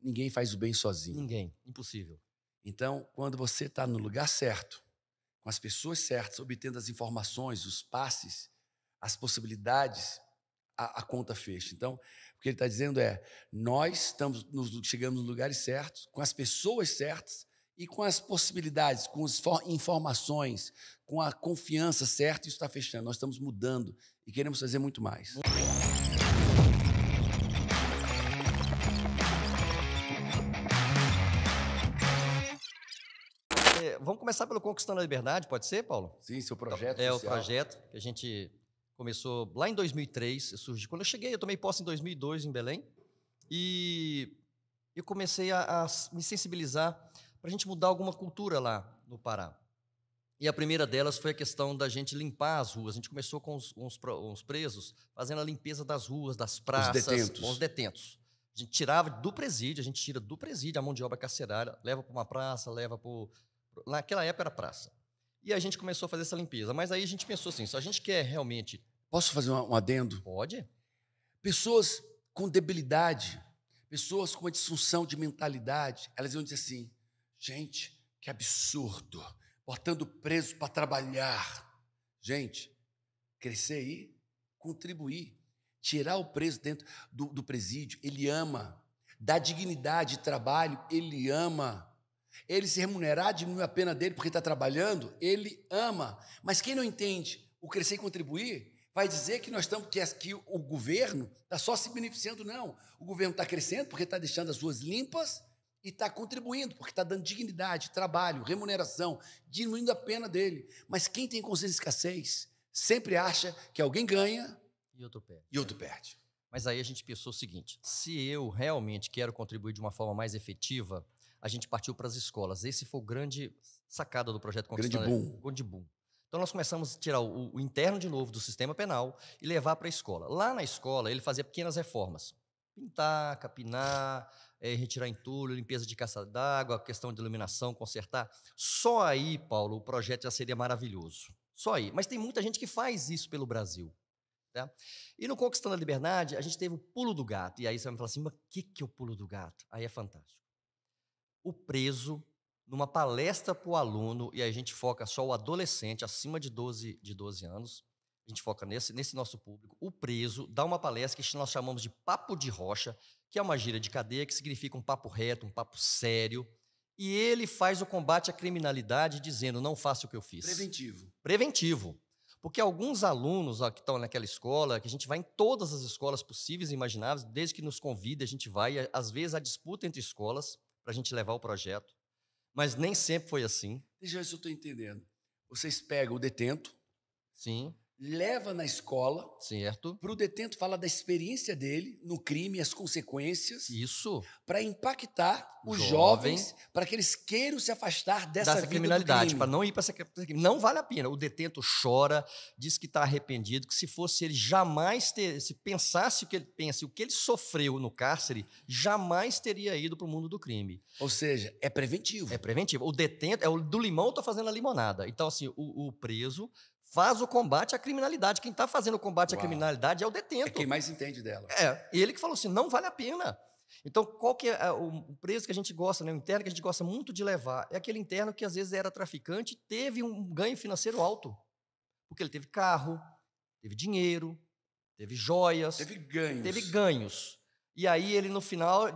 ninguém faz o bem sozinho. Ninguém, impossível. Então, quando você está no lugar certo, com as pessoas certas, obtendo as informações, os passes, as possibilidades, a conta fecha. Então, o que ele está dizendo é: nós chegamos nos lugares certos, com as pessoas certas e com as possibilidades, com as informações, com a confiança certa, isso está fechando. Nós estamos mudando e queremos fazer muito mais. Vamos começar pelo Conquistando a Liberdade, pode ser, Paulo? Sim, seu projeto É social. o projeto que a gente começou lá em 2003. Quando eu cheguei, eu tomei posse em 2002 em Belém. E eu comecei a me sensibilizar para a gente mudar alguma cultura lá no Pará. E a primeira delas foi a questão da gente limpar as ruas. A gente começou com os presos, fazendo a limpeza das ruas, das praças, com os detentos. A gente tirava do presídio, a gente tira do presídio a mão de obra carcerária, leva para uma praça, leva para... Naquela época era praça. E a gente começou a fazer essa limpeza. Mas aí a gente pensou assim, se a gente quer realmente... Posso fazer um adendo? Pode. Pessoas com debilidade, pessoas com uma disfunção de mentalidade, elas iam dizer assim: gente, que absurdo, botando preso para trabalhar. Gente, crescer aí, contribuir, tirar o preso dentro do presídio, ele ama, dar dignidade de trabalho, ele ama. Ele se remunerar, diminuir a pena dele porque está trabalhando, ele ama. Mas quem não entende o crescer e contribuir, vai dizer que nós estamos, que o governo está só se beneficiando. Não, o governo está crescendo porque está deixando as ruas limpas e está contribuindo porque está dando dignidade, trabalho, remuneração, diminuindo a pena dele. Mas quem tem consciência de escassez sempre acha que alguém ganha e outro perde. Mas aí a gente pensou o seguinte: se eu realmente quero contribuir de uma forma mais efetiva, a gente partiu para as escolas. Esse foi o grande sacada do projeto Conquistando. Grande boom. Então, nós começamos a tirar o interno de novo do sistema penal e levar para a escola. Lá na escola, ele fazia pequenas reformas. Pintar, capinar, retirar entulho, limpeza de caixa d'água, questão de iluminação, consertar. Só aí, Paulo, o projeto já seria maravilhoso. Só aí. Mas tem muita gente que faz isso pelo Brasil. Tá? E no Conquistando a Liberdade, a gente teve o pulo do gato. E aí você vai me falar assim, mas o que é o pulo do gato? Aí é fantástico. O preso, numa palestra para o aluno, e aí a gente foca só o adolescente acima de 12 anos, a gente foca nesse nosso público. O preso dá uma palestra que nós chamamos de papo de rocha, que é uma gíria de cadeia, que significa um papo reto, um papo sério, e ele faz o combate à criminalidade dizendo: não faça o que eu fiz. Preventivo. Porque alguns alunos que estão naquela escola, que a gente vai em todas as escolas possíveis e imagináveis, desde que nos convida, a gente vai, às vezes, a disputa entre escolas, para a gente levar o projeto, mas nem sempre foi assim. Deixa eu ver se eu estou entendendo. Vocês pegam o detento, sim, leva na escola, certo, para o detento falar da experiência dele no crime, as consequências, isso, para impactar os jovens, para que eles queiram se afastar dessa vida criminalidade, para não ir para essa criminalidade. Não vale a pena. O detento chora, diz que está arrependido, que se fosse ele jamais se pensasse o que ele pensa, o que ele sofreu no cárcere, jamais teria ido para o mundo do crime. Ou seja, é preventivo. É preventivo. O detento, o do limão está fazendo a limonada. Então, assim, o preso faz o combate à criminalidade. Quem está fazendo o combate à criminalidade é o detento. É quem mais entende dela. Ele que falou assim, não vale a pena. Então, qual que é o preso que a gente gosta, né, o interno que a gente gosta muito de levar? É aquele interno que às vezes era traficante e teve um ganho financeiro alto. Porque ele teve carro, teve dinheiro, teve joias. Teve ganhos. Teve ganhos. E aí no final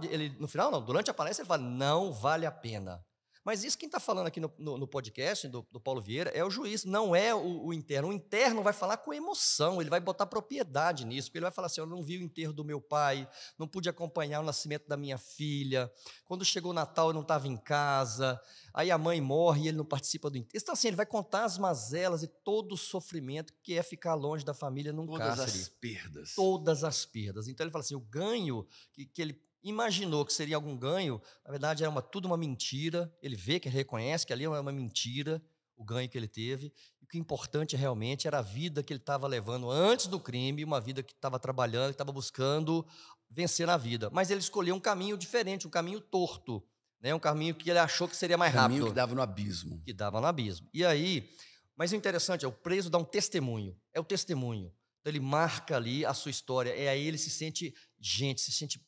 não, durante a palestra ele fala, não vale a pena. Mas isso quem está falando aqui no podcast do Paulo Vieira é o juiz, não é o interno. O interno vai falar com emoção, ele vai botar propriedade nisso, porque ele vai falar assim, eu não vi o enterro do meu pai, não pude acompanhar o nascimento da minha filha, quando chegou o Natal eu não estava em casa, aí a mãe morre e ele não participa do enterro. Então assim, ele vai contar as mazelas e todo o sofrimento que é ficar longe da família num cárcere. Todas as perdas. Todas as perdas. Então ele fala assim, o ganho que ele imaginou que seria algum ganho, na verdade era tudo uma mentira. Ele vê, que ele reconhece que ali é uma mentira, o ganho que ele teve. E o que é importante realmente era a vida que ele estava levando antes do crime, uma vida que estava trabalhando, que estava buscando vencer na vida. Mas ele escolheu um caminho diferente, um caminho torto, né? Um caminho que ele achou que seria mais rápido. Um caminho que dava no abismo. Que dava no abismo. E aí, mas o interessante é, o preso dá um testemunho, é o testemunho. Então ele marca ali a sua história, aí ele se sente gente, se sente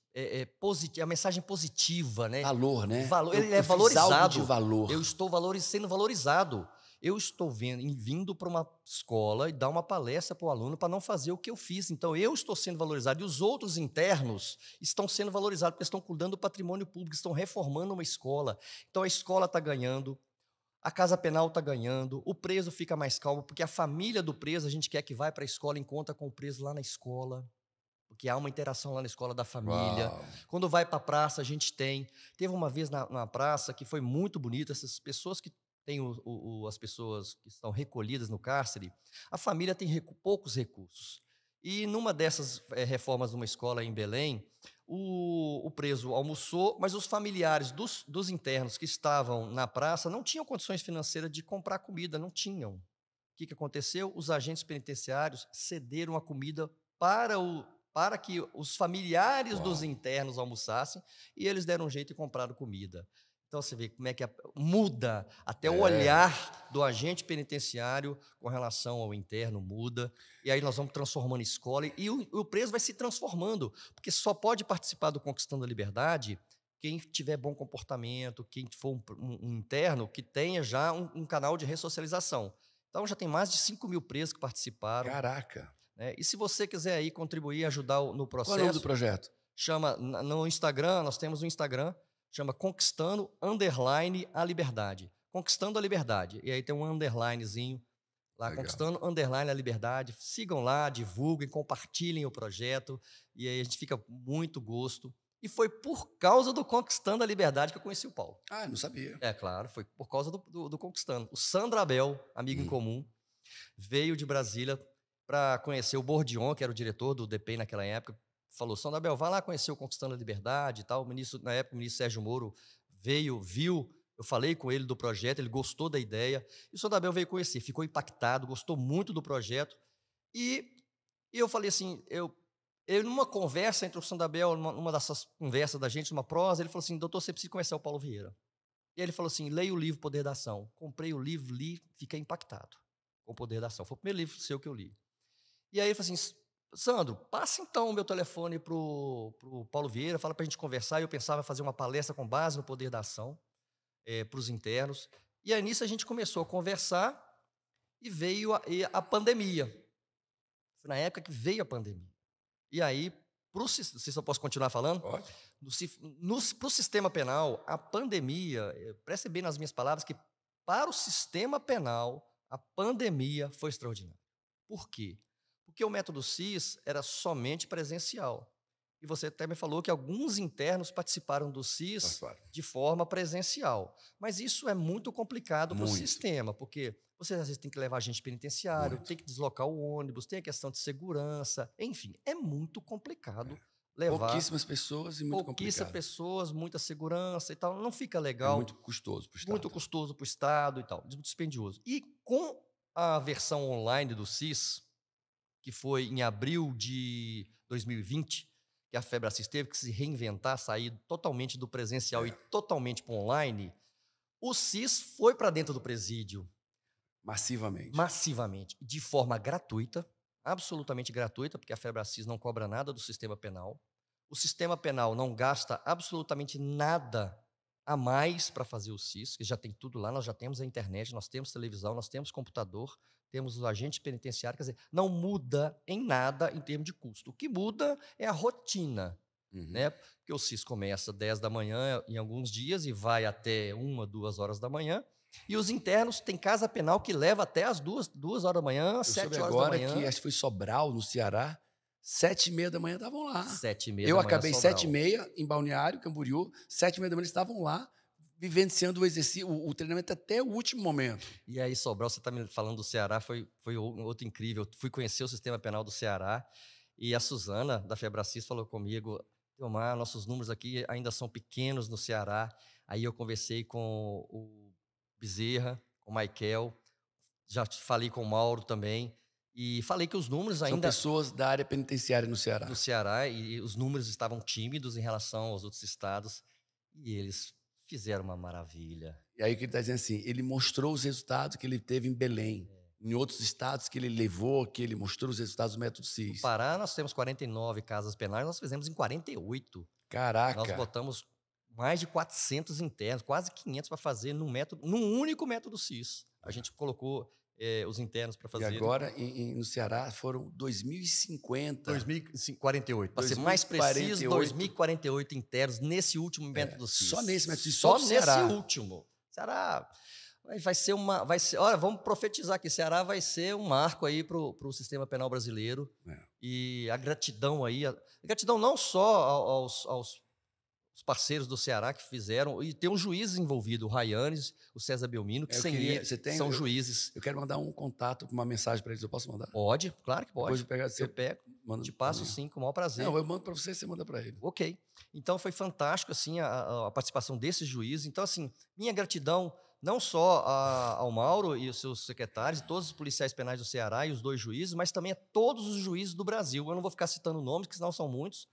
a mensagem positiva, né? Valor, né? Valor, ele é eu fiz algo valorizado. de valor. Eu estou sendo valorizado. Eu estou vindo para uma escola e dar uma palestra para o aluno para não fazer o que eu fiz. Então, eu estou sendo valorizado. E os outros internos estão sendo valorizados, porque estão cuidando do patrimônio público, estão reformando uma escola. Então, a escola está ganhando, a casa penal está ganhando, o preso fica mais calmo, porque a família do preso, a gente quer que vá para a escola e encontra com o preso lá na escola. Porque há uma interação lá na escola da família. Uau. Quando vai para a praça, a gente tem. Teve uma vez na praça que foi muito bonito, essas pessoas que têm as pessoas que estão recolhidas no cárcere, a família tem poucos recursos. E numa dessas reformas numa escola em Belém, o preso almoçou, mas os familiares dos internos que estavam na praça não tinham condições financeiras de comprar comida, não tinham. O que aconteceu? Os agentes penitenciários cederam a comida para que os familiares dos internos almoçassem, e eles deram um jeito e compraram comida. Então, você vê como é que muda, até o olhar do agente penitenciário com relação ao interno muda, e aí nós vamos transformando escola, e o preso vai se transformando, porque só pode participar do Conquistando a Liberdade quem tiver bom comportamento, quem for um interno que tenha já um canal de ressocialização. Então, já tem mais de 5.000 presos que participaram. Caraca. E se você quiser aí contribuir e ajudar no processo... Qual é o nome do projeto? Chama, no Instagram, nós temos um Instagram, chama Conquistando a Liberdade. Conquistando a Liberdade. E aí tem um underlinezinho lá, Legal. Conquistando a Liberdade. Sigam lá, divulguem, compartilhem o projeto, e aí a gente fica muito gosto. E foi por causa do Conquistando a Liberdade que eu conheci o Paulo. Ah, não sabia. Claro, foi por causa do Conquistando. O Sandro Abel, amigo em comum, veio de Brasília para conhecer o Bordion, que era o diretor do DPI naquela época, falou, Sandro Abel, vai lá conhecer o Conquistando a Liberdade e tal. Na época, o ministro Sérgio Moro veio, viu, eu falei com ele do projeto, ele gostou da ideia, e o Sandro Abel veio conhecer, ficou impactado, gostou muito do projeto, e eu falei assim, numa conversa entre o Sandro Abel, numa dessas conversas da gente, numa prosa, ele falou assim, doutor, você precisa conhecer o Paulo Vieira. E ele falou assim, leia o livro Poder da Ação. Comprei o livro, li, fiquei impactado com o Poder da Ação. Foi o primeiro livro seu que eu li. E aí ele falou assim, Sandro, passa então o meu telefone para o Paulo Vieira, fala para a gente conversar. E eu pensava em fazer uma palestra com base no Poder da Ação para os internos. E aí nisso a gente começou a conversar e veio a pandemia. Foi na época que veio a pandemia. E aí, se eu posso continuar falando? Pode. Para o sistema penal, a pandemia, preste bem nas minhas palavras, que para o sistema penal, a pandemia foi extraordinária. Por quê? Porque o método SIS era somente presencial. E você até me falou que alguns internos participaram do SIS de forma presencial. Mas isso é muito complicado para o sistema, porque você às vezes tem que levar agente penitenciário, tem que deslocar o ônibus, tem a questão de segurança, enfim, é muito complicado levar... Pouquíssimas pessoas e muito complicado. Pouquíssimas pessoas, muita segurança e tal, não fica legal. É muito custoso para o Estado. Muito custoso para o Estado e tal, muito dispendioso. E com a versão online do SIS, que foi em abril de 2020, que a FEBRACIS teve que se reinventar, sair totalmente do presencial e totalmente para o online, o SIS foi para dentro do presídio. Massivamente. Massivamente, de forma gratuita, absolutamente gratuita, porque a FEBRACIS não cobra nada do sistema penal. O sistema penal não gasta absolutamente nada a mais para fazer o SIS, que já tem tudo lá, nós já temos a internet, nós temos televisão, nós temos computador, temos o agente penitenciário, quer dizer, não muda em nada em termos de custo. O que muda é a rotina, né? Porque o SIS começa 10 da manhã em alguns dias e vai até 1, 2 horas da manhã, e os internos têm casa penal que leva até as 2 horas da manhã, 7 horas da manhã. Agora que acho que foi Sobral, no Ceará, 7h30 da manhã estavam lá. 7h30 da manhã. Eu acabei 7h30 em Balneário, Camboriú, 7h30 da manhã eles estavam lá, vivenciando o exercício, o treinamento até o último momento. E aí, Sobral, você está me falando do Ceará, foi outro incrível. Eu fui conhecer o sistema penal do Ceará e a Suzana, da FEBRACIS, falou comigo, Teomar, nossos números aqui ainda são pequenos no Ceará. Aí eu conversei com o Bezerra, com o Michael, já falei com o Mauro também, e falei que os números ainda... São pessoas da área penitenciária no Ceará. No Ceará, e os números estavam tímidos em relação aos outros estados, e eles fizeram uma maravilha. E aí o que ele está dizendo assim, ele mostrou os resultados que ele teve em Belém, em outros estados que ele levou, que ele mostrou os resultados do método SIS. No Pará, nós temos 49 casas penais, nós fizemos em 48. Caraca. Nós botamos mais de 400 internos, quase 500 para fazer num único método CIS. A gente colocou os internos para E fazer. agora, no Ceará, foram 2050. 2048. Para ser mais preciso, 2048 internos nesse último método CIS. Só nesse método CIS, só nesse Ceará. último. Ceará vai ser olha, vamos profetizar que Ceará vai ser um marco aí para o sistema penal brasileiro. E a gratidão aí, gratidão não só aos parceiros do Ceará que fizeram, e tem um juiz envolvido, o Rayanes, o César Belmino, que são juízes. Eu quero mandar um contato, uma mensagem para eles, eu posso mandar? Pode, claro que pode. Depois eu pego, te passo sim, com o maior prazer. Não, eu mando para você manda para ele. Ok. Então foi fantástico assim, a participação desses juízes. Então, assim, minha gratidão não só ao Mauro e os seus secretários, todos os policiais penais do Ceará e os 2 juízes, mas também a todos os juízes do Brasil. Eu não vou ficar citando nomes, que senão são muitos,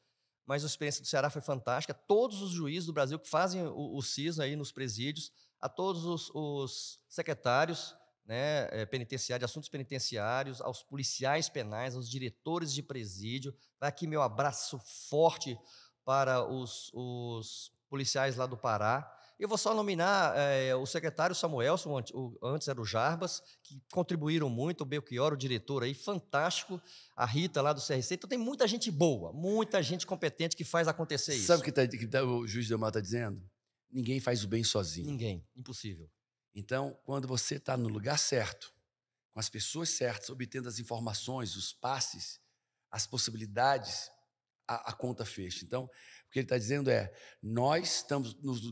mas a experiência do Ceará foi fantástica. Todos os juízes do Brasil que fazem o CIS aí nos presídios, a todos os secretários, né, penitenciários, assuntos penitenciários, aos policiais penais, aos diretores de presídio. Vai aqui meu abraço forte para os policiais lá do Pará. Eu vou só nominar o secretário Samuelson, antes era o Jarbas, que contribuíram muito, o Belchior, o diretor aí, fantástico, a Rita lá do CRC. Então tem muita gente boa, muita gente competente que faz acontecer isso. Sabe o que o juiz Delmar está dizendo? Ninguém faz o bem sozinho. Ninguém, impossível. Então, quando você está no lugar certo, com as pessoas certas, obtendo as informações, os passes, as possibilidades, a conta fecha. Então, o que ele está dizendo é, nós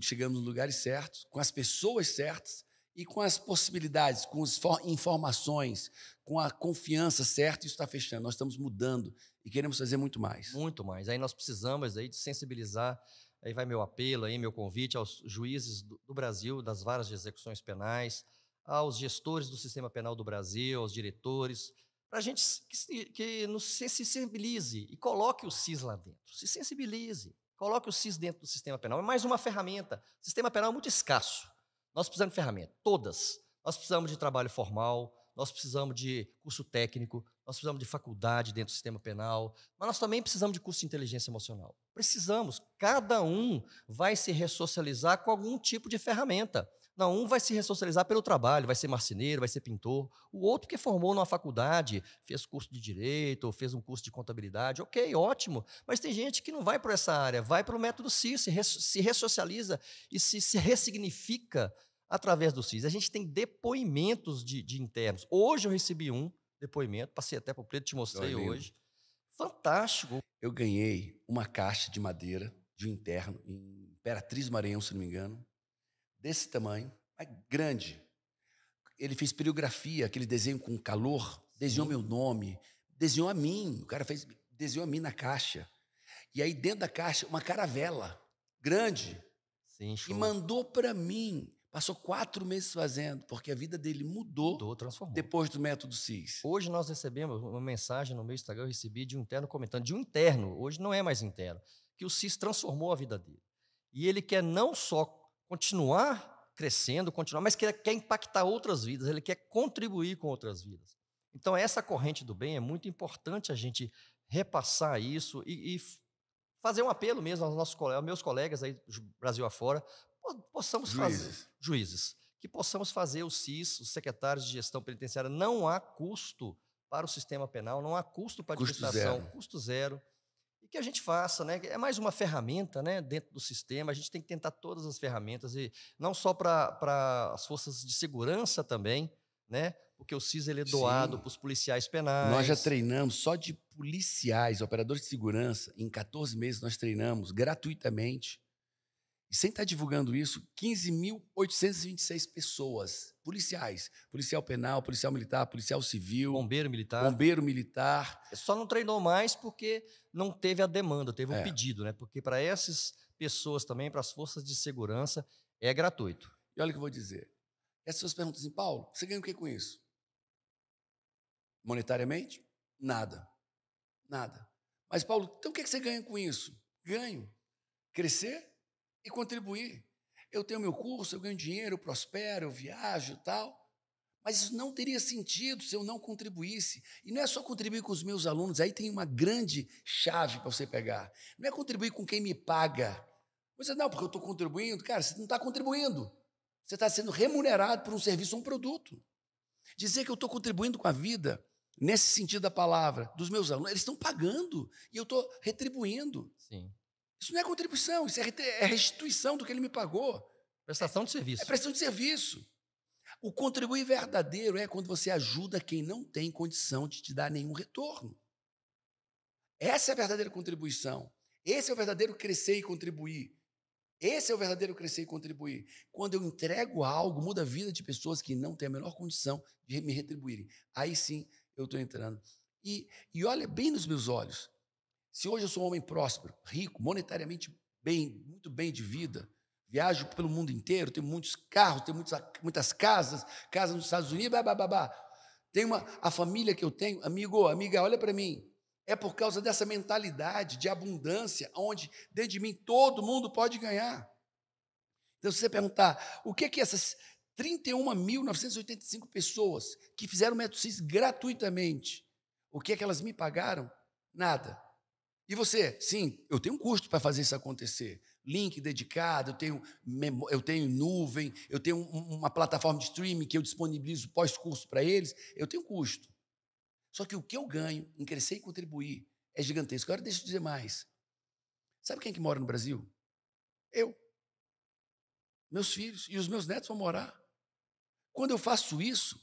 chegamos nos lugares certos, com as pessoas certas e com as possibilidades, com as informações, com a confiança certa, isso está fechando. Nós estamos mudando e queremos fazer muito mais. Muito mais. Aí nós precisamos aí de sensibilizar, aí vai meu apelo, aí meu convite aos juízes do Brasil, das varas de execuções penais, aos gestores do sistema penal do Brasil, aos diretores, para a gente que nos sensibilize e coloque o CIS lá dentro. Se sensibilize, coloque o CIS dentro do sistema penal. É mais uma ferramenta. O sistema penal é muito escasso. Nós precisamos de ferramentas, todas. Nós precisamos de trabalho formal, nós precisamos de curso técnico, nós precisamos de faculdade dentro do sistema penal, mas nós também precisamos de curso de inteligência emocional. Precisamos. Cada um vai se ressocializar com algum tipo de ferramenta. Não, um vai se ressocializar pelo trabalho, vai ser marceneiro, vai ser pintor. O outro que formou numa faculdade, fez curso de direito, ou fez um curso de contabilidade, ok, ótimo. Mas tem gente que não vai para essa área, vai para o método CIS, se ressocializa e se ressignifica através do CIS. A gente tem depoimentos de internos. Hoje eu recebi um depoimento, passei até para o Preto, te mostrei hoje. Fantástico. Eu ganhei uma caixa de madeira de um interno em Imperatriz do Maranhão, se não me engano, desse tamanho, mas grande. Ele fez perigrafia, aquele desenho com calor, desenhou meu nome, desenhou a mim, o cara desenhou a mim na caixa. E aí dentro da caixa, uma caravela grande. Sim, show. E mandou para mim. Passou 4 meses fazendo, porque a vida dele mudou, transformou. Depois do método CIS. Hoje nós recebemos uma mensagem no meu Instagram, eu recebi de um interno comentando, de um interno, hoje não é mais interno, que o CIS transformou a vida dele. E ele quer não só continuar crescendo, mas quer impactar outras vidas, ele quer contribuir com outras vidas. Então, essa corrente do bem é muito importante a gente repassar isso e fazer um apelo mesmo aos nossos colegas, aos meus colegas aí, Brasil afora, possamos fazer, juízes, que possamos fazer o CIS, os secretários de gestão penitenciária. Não há custo para o sistema penal, não há custo para a administração, custo zero. E que a gente faça, né? É mais uma ferramenta, né, dentro do sistema. A gente tem que tentar todas as ferramentas, e não só para as forças de segurança também, né? Porque o CIS ele é doado para os policiais penais. Nós já treinamos só de policiais, operadores de segurança, em 14 meses nós treinamos gratuitamente. E sem estar divulgando isso, 15.826 pessoas, policiais, policial penal, policial militar, policial civil, bombeiro militar. Só não treinou mais porque não teve a demanda, teve um pedido, né? Porque para essas pessoas também, para as forças de segurança, é gratuito. E olha o que eu vou dizer. Essas pessoas perguntam assim, Paulo, você ganha o que com isso? Monetariamente? Nada. Nada. Mas, Paulo, então o que você ganha com isso? Ganho. Crescer e contribuir. Eu tenho meu curso, eu ganho dinheiro, eu prospero, eu viajo e tal. Mas isso não teria sentido se eu não contribuísse. E não é só contribuir com os meus alunos, aí tem uma grande chave para você pegar. Não é contribuir com quem me paga. Você, não, porque eu estou contribuindo. Cara, você não está contribuindo. Você está sendo remunerado por um serviço ou um produto. Dizer que eu estou contribuindo com a vida, nesse sentido da palavra, dos meus alunos, eles estão pagando e eu estou retribuindo. Sim. Isso não é contribuição, isso é restituição do que ele me pagou. Prestação de É serviço. prestação de serviço. O contribuir verdadeiro é quando você ajuda quem não tem condição de te dar nenhum retorno. Essa é a verdadeira contribuição. Esse é o verdadeiro crescer e contribuir. Esse é o verdadeiro crescer e contribuir. Quando eu entrego algo, muda a vida de pessoas que não têm a menor condição de me retribuírem. Aí sim eu estou entrando. E olha bem nos meus olhos. Se hoje eu sou um homem próspero, rico, monetariamente bem, muito bem de vida, viajo pelo mundo inteiro, tenho muitos carros, tenho muitas casas nos Estados Unidos, tenho a família que eu tenho, amigo, amiga, olha para mim. É por causa dessa mentalidade de abundância, onde dentro de mim todo mundo pode ganhar. Então, se você perguntar, o que essas 31.985 pessoas que fizeram o método CIS gratuitamente, o que elas me pagaram? Nada. E você? Sim, eu tenho um custo para fazer isso acontecer. Link dedicado, eu tenho nuvem, eu tenho uma plataforma de streaming que eu disponibilizo pós-curso para eles, eu tenho custo. Só que o que eu ganho em crescer e contribuir é gigantesco. Agora deixa eu dizer mais. Sabe quem é que mora no Brasil? Eu. Meus filhos e os meus netos vão morar. Quando eu faço isso,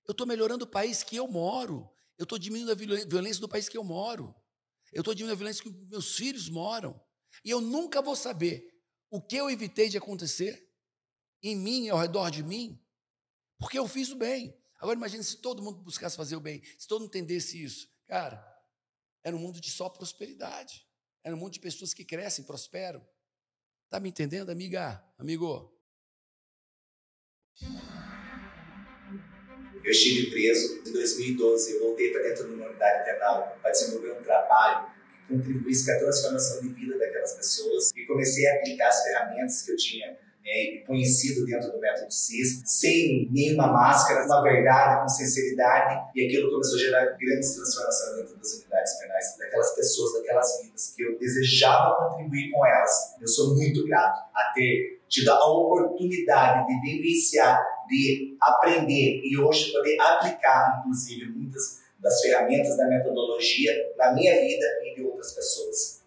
eu estou melhorando o país que eu moro. Eu estou diminuindo a violência do país que eu moro. Eu estou diminuindo a violência que meus filhos moram. E eu nunca vou saber o que eu evitei de acontecer em mim e ao redor de mim, porque eu fiz o bem. Agora imagine se todo mundo buscasse fazer o bem, se todo mundo entendesse isso. Cara, era um mundo de só prosperidade. Era um mundo de pessoas que crescem, prosperam. Está me entendendo, amiga? Amigo? Eu estive preso em 2012, eu voltei para dentro de uma unidade penal para desenvolver um trabalho que contribuísse com a transformação de vida daquelas pessoas e comecei a aplicar as ferramentas que eu tinha conhecido dentro do método CIS, sem nenhuma máscara, com a verdade, com sinceridade, e aquilo começou a gerar grandes transformações dentro das unidades penais, daquelas pessoas, daquelas vidas que eu desejava contribuir com elas. Eu sou muito grato a ter tido a oportunidade de vivenciar, de aprender e hoje poder aplicar, inclusive, muitas das ferramentas da metodologia na minha vida e de outras pessoas.